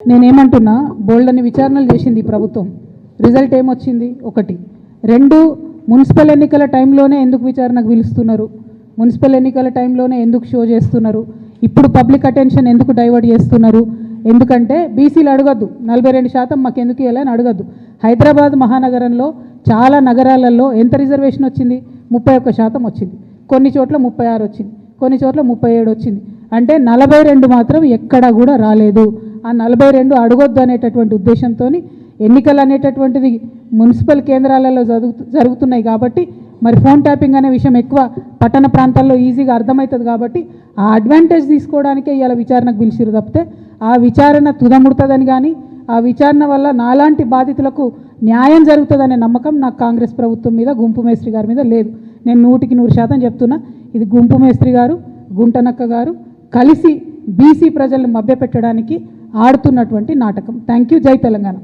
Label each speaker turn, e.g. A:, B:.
A: నేనేమంటున్నా, బోల్డని విచారణలు చేసింది ప్రభుత్వం, రిజల్ట్ ఏమొచ్చింది? ఒకటి. రెండు, మున్సిపల్ ఎన్నికల టైంలోనే ఎందుకు విచారణకు పిలుస్తున్నారు? మున్సిపల్ ఎన్నికల టైంలోనే ఎందుకు షో చేస్తున్నారు? ఇప్పుడు పబ్లిక్ అటెన్షన్ ఎందుకు డైవర్ట్ చేస్తున్నారు? ఎందుకంటే బీసీలు అడగద్దు, 42% మాకు ఎందుకు ఇవ్వాలని అడగద్దు. హైదరాబాద్ మహానగరంలో చాలా నగరాలలో ఎంత రిజర్వేషన్ వచ్చింది? 31% వచ్చింది. కొన్ని చోట్ల 36 వచ్చింది, కొన్ని చోట్ల 37 వచ్చింది. అంటే 42 మాత్రం ఎక్కడా కూడా రాలేదు. ఆ 42 అడగొద్దు అనేటటువంటి ఉద్దేశంతో ఎన్నికలు అనేటటువంటిది మున్సిపల్ కేంద్రాలలో జరుగుతున్నాయి కాబట్టి మరి ఫోన్ ట్యాపింగ్ అనే విషయం ఎక్కువ పట్టణ ప్రాంతాల్లో ఈజీగా అర్థమవుతుంది కాబట్టి ఆ అడ్వాంటేజ్ తీసుకోవడానికే ఇవాళ విచారణకు పిలిచిరు తప్పితే ఆ విచారణ తుదముడుతుందని కానీ ఆ విచారణ వల్ల నాలాంటి బాధితులకు న్యాయం జరుగుతుందనే నమ్మకం నాకు కాంగ్రెస్ ప్రభుత్వం మీద, గుంపు మేస్త్రి గారి మీద లేదు. నేను 100% చెప్తున్నా, ఇది గుంపు మేస్త్రి గారు, గుంటనక్క గారు కలిసి బీసీ ప్రజలను మభ్యపెట్టడానికి ఆడుతున్నటువంటి నాటకం. Thank you. జై తెలంగాణ.